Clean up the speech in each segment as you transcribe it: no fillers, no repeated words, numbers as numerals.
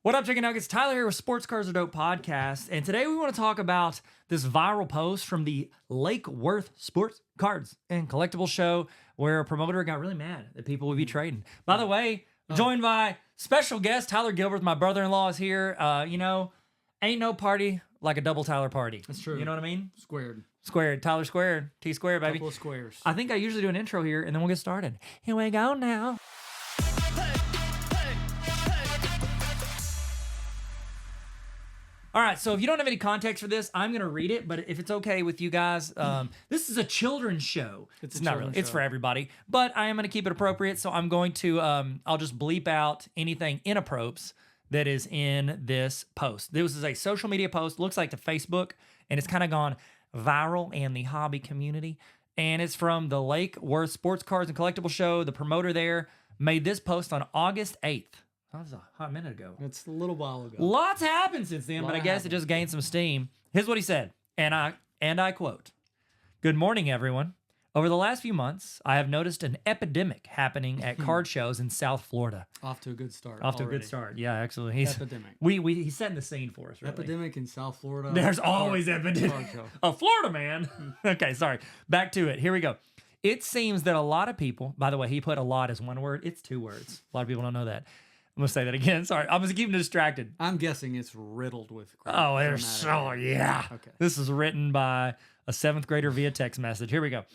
What up, Chicken Nuggets? Tyler here with Sports Cars Are Dope podcast, and today we want to talk about this viral post from the Lake Worth Sports Cards and Collectibles show where a promoter got really mad that people would be trading. By the way, joined by special guest Tyler Gilbert, my brother-in-law is here. Ain't no party like a double Tyler party. That's true. You know what I mean? Squared. Squared. Tyler squared. T squared, baby. Couple of squares. I think I usually do an intro here, and then we'll get started. Here we go now. All right, so if you don't have any context for this, I'm going to read it, but if it's okay with you guys, this is a children's show. It's not really. It's for everybody, but I am going to keep it appropriate, so I'm going to, I'll just bleep out anything inappropriate that is in this post. This is a social media post, looks like to Facebook, and it's kind of gone viral in the hobby community, and it's from the Lake Worth Sports Cards and Collectibles show. The promoter there made this post on August 8th. That was a hot minute ago. It's a little while ago. Lots happened since then, but I guess it just gained some steam. Here's what he said, and I quote, "Good morning, everyone. Over the last few months, I have noticed an epidemic happening at card shows in South Florida." Off to a good start. Off to a good start. Yeah, actually. Epidemic. He's setting the scene for us, really. Epidemic in South Florida. There's always epidemic. A Florida man. Okay, sorry. Back to it. Here we go. It seems that a lot of people, by the way, he put a lot as one word. It's two words. A lot of people don't know that. I'm going to say that again. Sorry. I'm going to keep him distracted. I'm guessing it's riddled with crap. Oh, there's so, yeah. Okay. This is written by a 7th grader via text message. Here we go.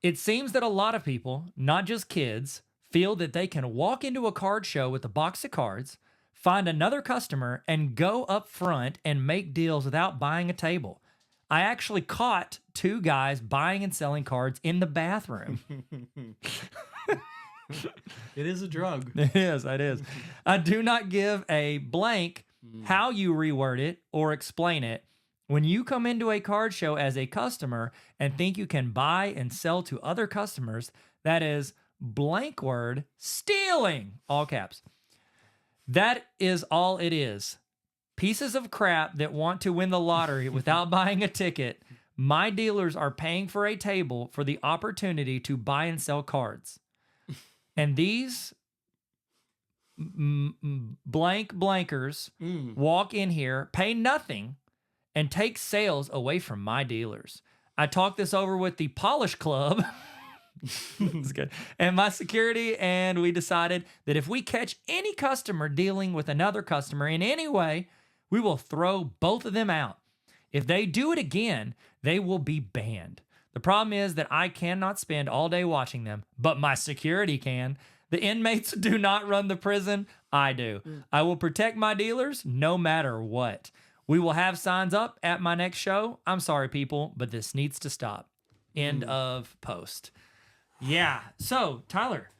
It seems that a lot of people, not just kids, feel that they can walk into a card show with a box of cards, find another customer, and go up front and make deals without buying a table. I actually caught 2 guys buying and selling cards in the bathroom. It is a drug. It is. I do not give a blank how you reword it or explain it. When you come into a card show as a customer and think you can buy and sell to other customers, that is blank word stealing, all caps. That is all it is. Pieces of crap that want to win the lottery without buying a ticket. My dealers are paying for a table for the opportunity to buy and sell cards. And these blankers walk in here, pay nothing, and take sales away from my dealers. I talked this over with the Polish Club. That's good. And my security, and we decided that if we catch any customer dealing with another customer in any way, we will throw both of them out. If they do it again, they will be banned. The problem is that I cannot spend all day watching them, but my security can. The inmates do not run the prison. I do. I will protect my dealers no matter what. We will have signs up at my next show. I'm sorry, people, but this needs to stop. End of post. Yeah. So, Tyler,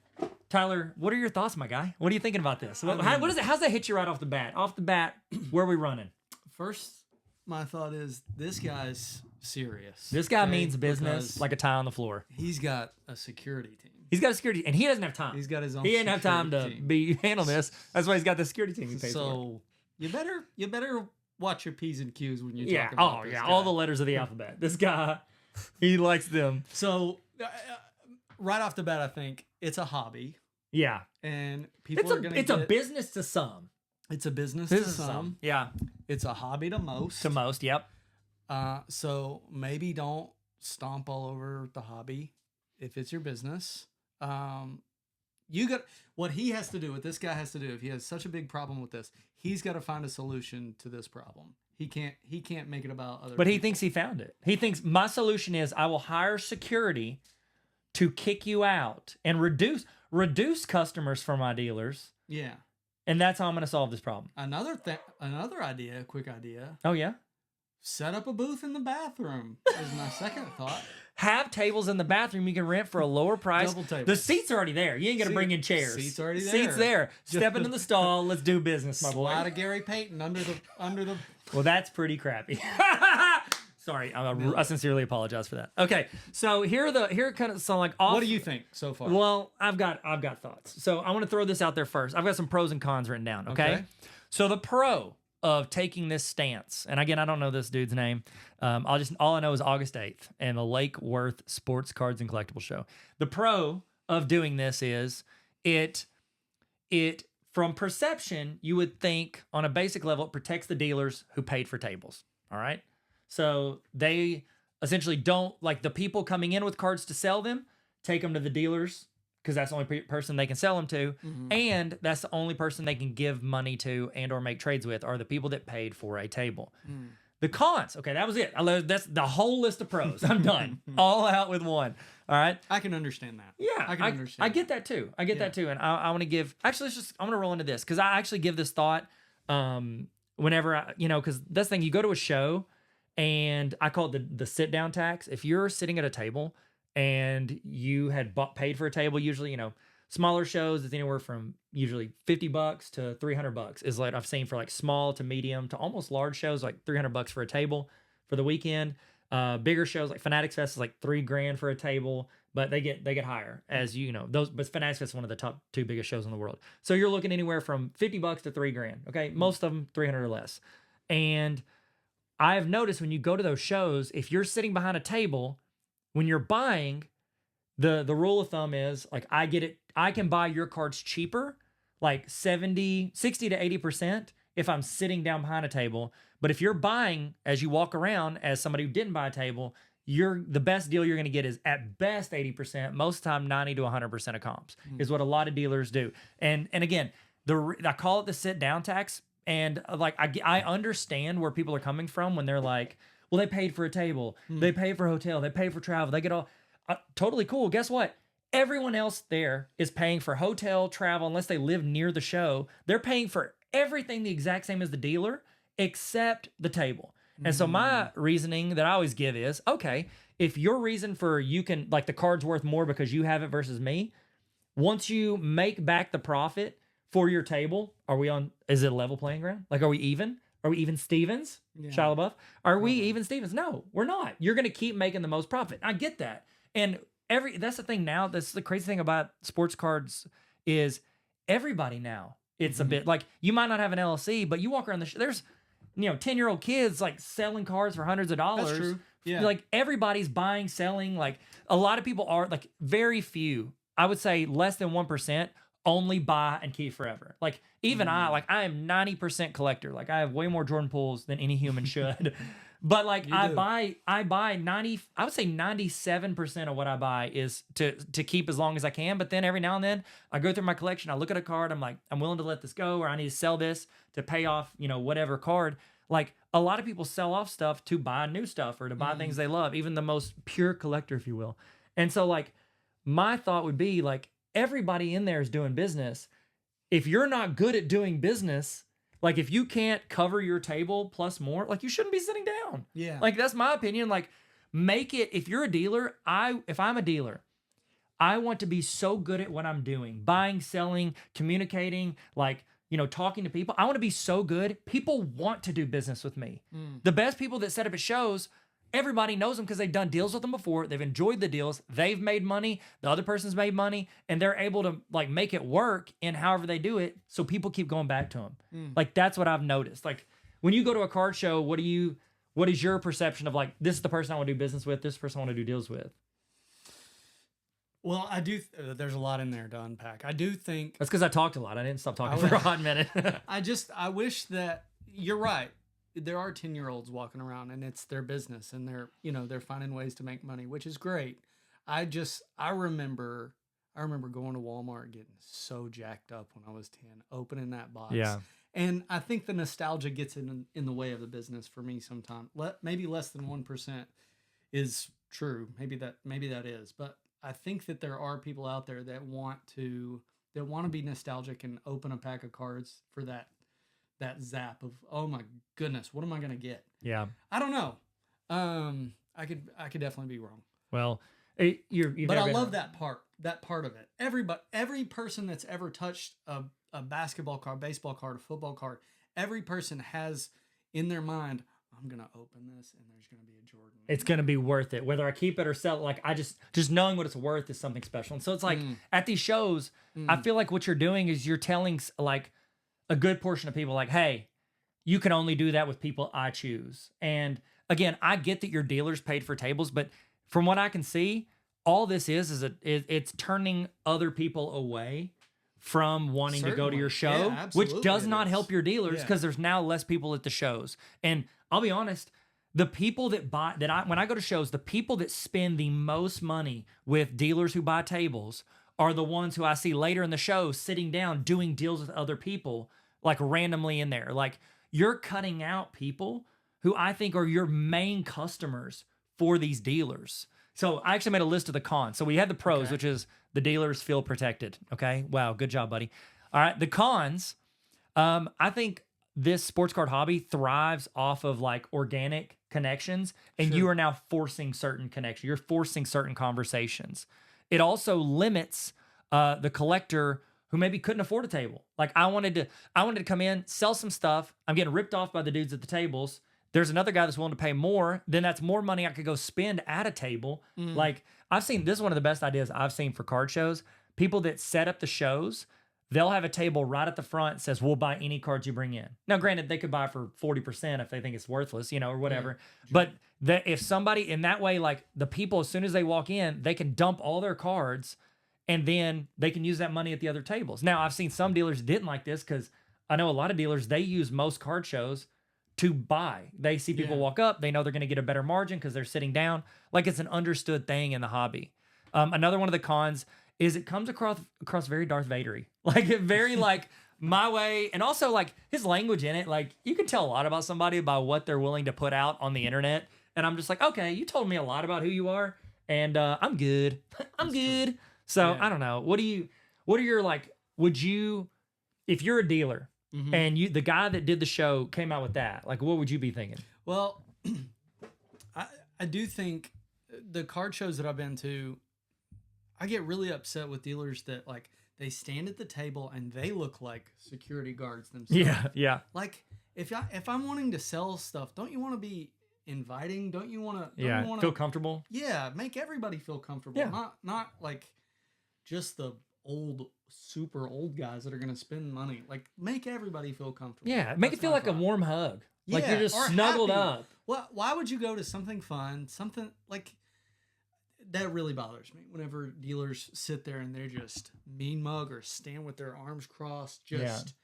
what are your thoughts, my guy? What are you thinking about this? How's that hit you right off the bat? Off the bat, where are we running? First, my thought is this guy's serious. This guy means business like a tie on the floor. He's got a security team. He's got a security, and he doesn't have time. He's got his own. He didn't have time to handle this. That's why he's got the security team he pays for. So you better watch your P's and Q's when you talk about this guy. all the letters of the alphabet. This guy, he likes them. So right off the bat, I think it's a hobby. Yeah, and people are going to. It's a business to some. It's a business to some. Yeah, it's a hobby to most. To most, yep. So maybe don't stomp all over the hobby if it's your business. You got what he has to do. What this guy has to do. If he has such a big problem with this, he's got to find a solution to this problem. He can't make it about other. But people. He thinks he found it. He thinks my solution is I will hire security to kick you out and reduce customers for my dealers. Yeah. And that's how I'm going to solve this problem. Another idea, quick idea. Oh, yeah? Set up a booth in the bathroom is my second thought. Have tables in the bathroom you can rent for a lower price. Double tables. The seats are already there. You ain't going to bring in chairs. Seats already there. Seats there. Step into the stall. Let's do business, my boy. Slide a Gary Payton under the. Well, that's pretty crappy. Sorry, I sincerely apologize for that. Okay, so here kind of some like off. What do you think so far? Well, I've got thoughts. So I want to throw this out there first. I've got some pros and cons written down. Okay. So the pro of taking this stance, and again, I don't know this dude's name. All I know is August 8th and the Lake Worth Sports Cards and Collectibles show. The pro of doing this is it from perception, you would think on a basic level, it protects the dealers who paid for tables. All right. So they essentially don't, like the people coming in with cards to sell them, take them to the dealers because that's the only person they can sell them to. And that's the only person they can give money to and or make trades with are the people that paid for a table. The cons. Okay, that was it. That's the whole list of pros. I'm done. All out with one. All right. I can understand that. Yeah, I can understand. I get that too. I get that too. And I want to give. Actually, I'm going to roll into this because I actually give this thought whenever because that's the thing. You go to a show, and I call it the sit down tax. If you're sitting at a table and you had paid for a table, usually smaller shows is anywhere from usually $50 to $300 is like I've seen for like small to medium to almost large shows, like $300 for a table for the weekend. Bigger shows like Fanatics Fest is like $3,000 for a table, but they get higher as those. But Fanatics Fest is one of the top 2 biggest shows in the world. So you're looking anywhere from $50 to $3,000. Okay, most of them 300 or less. And I've noticed when you go to those shows, if you're sitting behind a table, when you're buying, the rule of thumb is like I can buy your cards cheaper, like 60 to 80% if I'm sitting down behind a table. But if you're buying as you walk around as somebody who didn't buy a table, the best deal you're going to get is at best 80%, most of the time 90 to 100% of comps is what a lot of dealers do. And again, I call it the sit down tax. And like I understand where people are coming from when they're like, well, they paid for a table, they paid for a hotel, they paid for travel, they get all totally cool. Guess what? Everyone else there is paying for hotel, travel, unless they live near the show. They're paying for everything the exact same as the dealer, except the table. And so my reasoning that I always give is, okay, if your reason for you can, like the card's worth more because you have it versus me, once you make back the profit for your table, is it a level playing ground? Like, are we even? Are we even Stevens? Yeah. Shia LaBeouf? Are we even Stevens? No, we're not. You're going to keep making the most profit. I get that. And that's the thing now. That's the crazy thing about sports cards is everybody now. It's a bit like you might not have an LLC, but you walk around there's 10-year-old kids like selling cards for hundreds of dollars. That's true. Yeah. Like everybody's buying, selling. Like a lot of people are like very few. I would say less than 1% only buy and keep forever. Like even I am 90% collector. Like I have way more Jordan pools than any human should. But like I buy 90, I would say 97% of what I buy is to keep as long as I can. But then every now and then I go through my collection, I look at a card, I'm like, I'm willing to let this go, or I need to sell this to pay off, whatever card. Like a lot of people sell off stuff to buy new stuff or to buy things they love, even the most pure collector, if you will. And so like my thought would be like everybody in there is doing business. If you're not good at doing business, like if you can't cover your table plus more, like you shouldn't be sitting down. Yeah. Like that's my opinion. Like make it, if you're a dealer, if I'm a dealer, I want to be so good at what I'm doing, buying, selling, communicating, like, talking to people. I want to be so good. People want to do business with me. The best people that set up at shows, everybody knows them because they've done deals with them before. They've enjoyed the deals. They've made money. The other person's made money, and they're able to like make it work in however they do it. So people keep going back to them. Like that's what I've noticed. Like when you go to a card show, what is your perception of like, this is the person I want to do business with, this person I want to do deals with? Well, I do. There's a lot in there to unpack. I do think that's because I talked a lot. I didn't stop talking for a hot minute. I wish that you're right. There are 10-year-olds walking around and it's their business and they're finding ways to make money, which is great. I remember going to Walmart getting so jacked up when I was 10, opening that box. Yeah. And I think the nostalgia gets in the way of the business for me sometimes. Maybe less than 1% is true. Maybe that is. But I think that there are people out there that want to be nostalgic and open a pack of cards for that zap of, oh my goodness, what am I going to get? Yeah. I don't know. I could definitely be wrong. Well, but I love that part of it. Every person that's ever touched a basketball card, baseball card, a football card, every person has in their mind, I'm going to open this and there's going to be a Jordan. It's going to be worth it. Whether I keep it or sell it, like I just knowing what it's worth is something special. And so it's like at these shows, I feel like what you're doing is you're telling like a good portion of people like, hey, you can only do that with people I choose. And again, I get that your dealers paid for tables, but from what I can see, all this is it's turning other people away from wanting to go to your show, Yeah, which absolutely does it not is. help your dealers Yeah. because there's now less people at the shows. And I'll be honest, the people that when I go to shows, the people that spend the most money with dealers who buy tables are the ones who I see later in the show sitting down doing deals with other people, like randomly in there. Like, you're cutting out people who I think are your main customers for these dealers. So I actually made a list of the cons. So we had the pros, which is the dealers feel protected. Okay. Wow. Good job, buddy. All right. The cons, I think this sports card hobby thrives off of like organic connections, and you are now forcing certain connections. You're forcing certain conversations. It also limits the collector who maybe couldn't afford a table. Like I wanted to come in, sell some stuff. I'm getting ripped off by the dudes at the tables. There's another guy that's willing to pay more. Then that's more money I could go spend at a table. Like I've seen, this is one of the best ideas I've seen for card shows. People that set up the shows, they'll have a table right at the front that says, we'll buy any cards you bring in. Now, granted, they could buy for 40% if they think it's worthless, or whatever. But if somebody in that way, like the people, as soon as they walk in, they can dump all their cards and then they can use that money at the other tables. Now, I've seen some dealers didn't like this because I know a lot of dealers, they use most card shows to buy. They see people walk up, they know they're going to get a better margin because they're sitting down. Like it's an understood thing in the hobby. Another one of the cons is it comes across very Darth Vader-y. Like very like my way, and also like his language in it. Like you can tell a lot about somebody by what they're willing to put out on the internet. And I'm just like, okay, you told me a lot about who you are, and I'm good. I'm good. So I don't know. What are your like? Would you, if you're a dealer and the guy that did the show came out with that, like what would you be thinking? Well, I do think the card shows that I've been to, I get really upset with dealers that like they stand at the table and they look like security guards themselves. Yeah. Like if I'm wanting to sell stuff, don't you want to be inviting? Don't you want to Feel comfortable? Yeah, make everybody feel comfortable. Yeah. Not like just the super old guys that are going to spend money. Like make everybody feel comfortable. Yeah, make it feel like a warm hug. Like you're just or snuggled happy. up. Well, why would you go to something fun, something like that really bothers me whenever dealers sit there and they're just mean mug or stand with their arms crossed, just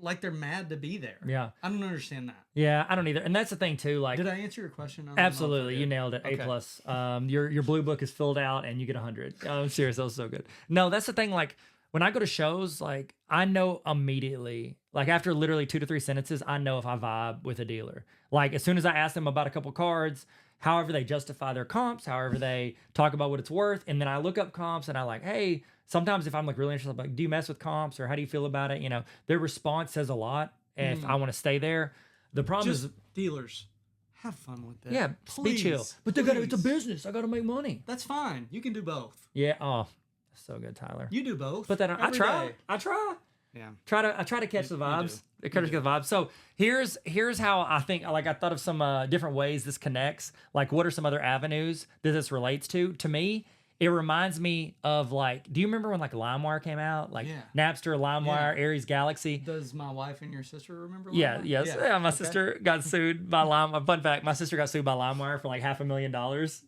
like they're mad to be there. Yeah. I don't understand that. Yeah, I don't either. And that's the thing too. Like, did I answer your question? I don't know if I absolutely, did. you nailed it. Okay. A+. Your blue book is filled out and you get 100. I'm serious, that was so good. No, that's the thing. Like when I go to shows, like I know immediately, like after literally 2 to 3 sentences, I know if I vibe with a dealer. Like as soon as I ask them about a couple cards, however they justify their comps, however they talk about what it's worth, and then I look up comps and I like, hey, sometimes if I'm like really interested, I'm like, do you mess with comps or how do you feel about it? Their response says a lot. If I want to stay there, the problem is dealers have fun with that. Yeah, please, be chill. But it's a business. I gotta make money. That's fine. You can do both. Yeah. Oh, so good, Tyler. You do both. But then I every try. day. I try. Yeah. I try to catch the vibes. I try to get the vibes. So here's how I think. Like I thought of some different ways this connects. Like what are some other avenues that this relates to? To me, it reminds me of like. Do you remember when like LimeWire came out? Like Napster, LimeWire, Ares Galaxy. Does my wife and your sister remember? Yeah. LimeWire? Yes. Yeah. My sister got sued by LimeWire. Fun fact: my sister got sued by LimeWire for like $500,000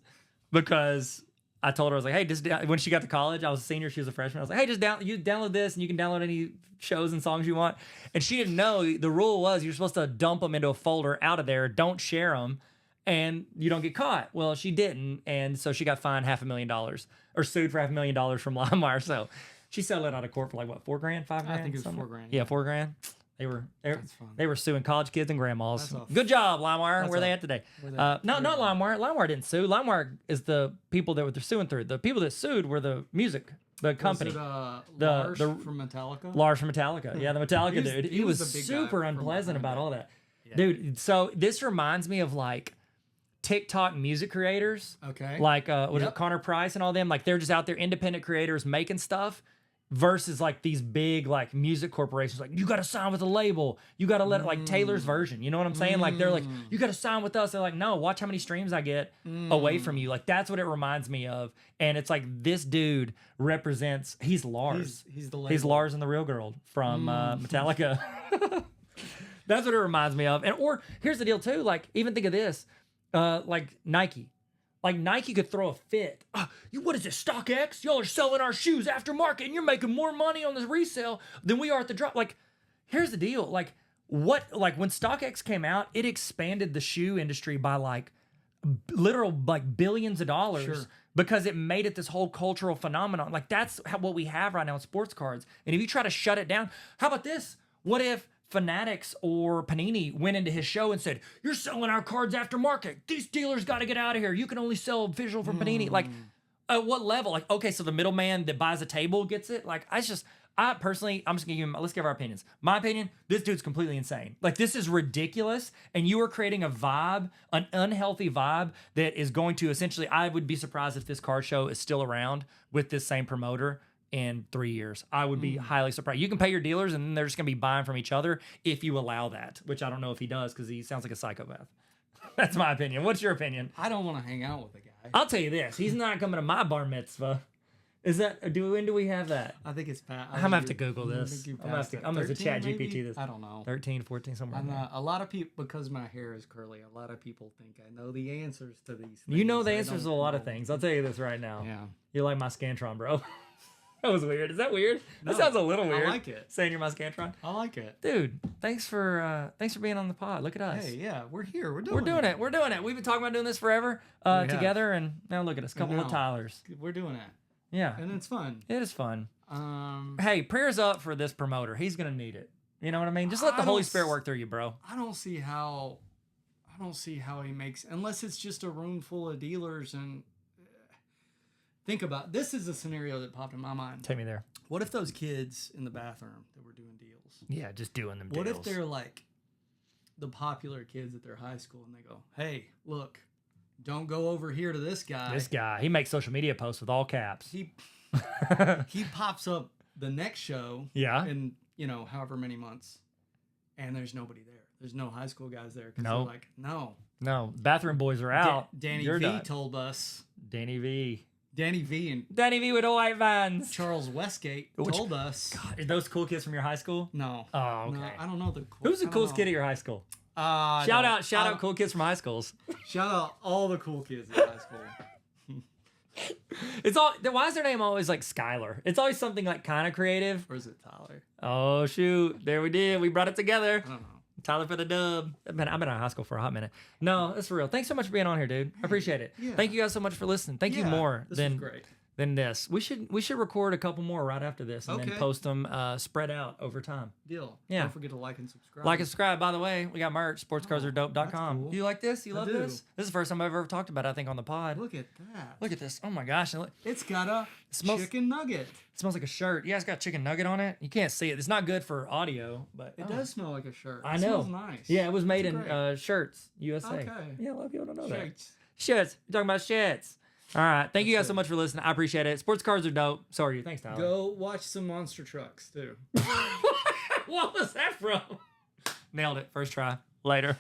because. I told her, I was like, hey, when she got to college, I was a senior, she was a freshman. I was like, hey, you download this and you can download any shows and songs you want. And she didn't know the rule was you're supposed to dump them into a folder out of there, don't share them, and you don't get caught. Well, she didn't. And so she got fined $500,000 or sued for $500,000 from LimeWire. So she settled it out of court for like what, $4,000, $5,000? I think it was $4,000. Yeah, $4,000. They were suing college kids and grandmas. Good job, LimeWire. Where are they at today? No, not LimeWire. LimeWire didn't sue. LimeWire is the people that they're suing through. The people that sued were the company. Was it, Lars from Metallica? Lars from Metallica. Yeah, the Metallica dude. He was super unpleasant about all that. Yeah. Dude, so this reminds me of like TikTok music creators. Okay. Like was it Connor Price and all them? Like they're just out there, independent creators making stuff. Versus like these big like music corporations, like you got to sign with a label, you got to let it like Taylor's version. You know what I'm saying? Like they're like, you got to sign with us. They're like, no, watch how many streams I get away from you. Like that's what it reminds me of. And it's like this dude represents. He's Lars. He's the label. He's Lars and the Real Girl from Metallica. That's what it reminds me of. And or here's the deal too. Like even think of this, like Nike. Like Nike could throw a fit. What is this, StockX? Y'all are selling our shoes aftermarket and you're making more money on this resale than we are at the drop. Like, here's the deal. Like when StockX came out, it expanded the shoe industry by like literal like billions of dollars because it made it this whole cultural phenomenon. Like that's what we have right now in sports cards. And if you try to shut it down, how about this? What if Fanatics or Panini went into his show and said, "You're selling our cards aftermarket. These dealers got to get out of here. You can only sell visual from Panini." Like, at what level? Like, okay, so the middleman that buys a table gets it. Like, I personally, I'm just gonna give him. Let's give our opinions. My opinion: this dude's completely insane. Like, this is ridiculous, and you are creating a vibe, an unhealthy vibe that is going to essentially. I would be surprised if this card show is still around with this same promoter in 3 years. I would be highly surprised. You can pay your dealers and then they're just going to be buying from each other if you allow that, which I don't know if he does because he sounds like a psychopath. That's my opinion. What's your opinion? I don't want to hang out with the guy. I'll tell you this. He's not coming to my bar mitzvah. Is that, when do we have that? I think it's past. I'm going to have to Google this. I'm going to chat GPT this. I don't know. 13, 14, somewhere. A lot of people, because my hair is curly, a lot of people think I know the answers to these things. You know the answers to a lot of things. I'll tell you this right now. Yeah. You're like my Scantron, bro. That was weird. Is that weird? No, that sounds a little weird. I like it. Saying you're my Scantron. I like it. Dude, thanks for being on the pod. Look at us. Hey, yeah, we're here. We're doing it. We're doing it. We've been talking about doing this forever together, and now look at us. Couple of Tylers. We're doing it. Yeah. And it's fun. It is fun. Hey, prayers up for this promoter. He's going to need it. You know what I mean? Just let the Holy Spirit work through you, bro. I don't see how he makes, unless it's just a room full of dealers and think about, this is a scenario that popped in my mind. Take me there. What if those kids in the bathroom that were doing deals? Yeah, just doing them deals. What if they're like the popular kids at their high school and they go, "Hey, look, don't go over here to this guy. This guy, he makes social media posts with all caps. He pops up the next show in, however many months, and there's nobody there. There's no high school guys there. No. They're like, No, bathroom boys are out. Danny V told us. Danny V with the white vans. Charles Westgate told us. God, are those cool kids from your high school? No. Oh, okay. No, I don't know the cool. Who's the coolest kid at your high school? Shout out cool kids from high schools. Shout out all the cool kids in high school. It's all. Why is their name always like Skylar? It's always something like kind of creative. Or is it Tyler? Oh shoot! There we did. We brought it together. I don't know. Tyler for the dub. I've been out of high school for a hot minute. No, that's for real. Thanks so much for being on here, dude. I appreciate it. Yeah. Thank you guys so much for listening. Thank you more than great. Than this. We should record a couple more right after this and then post them spread out over time. Deal. Yeah. Don't forget to like and subscribe. Like and subscribe. By the way, we got merch. Sportscardsardope.com. Cool. Do you like this? You love this? This is the first time I've ever talked about it, I think, on the pod. Look at that. Look at this. Oh my gosh. It's got a chicken nugget. It smells like a shirt. Yeah, it's got a chicken nugget on it. You can't see it. It's not good for audio, but it does smell like a shirt. I know. It smells nice. Yeah, it was made in Shirts, USA. Okay. Yeah, a lot of people don't know that. Shirts. We're talking about shirts. All right. Thank you guys so much for listening. I appreciate it. Sports cards are dope. So are you. Thanks, Tyler. Go watch some monster trucks, too. What was that from? Nailed it. First try. Later.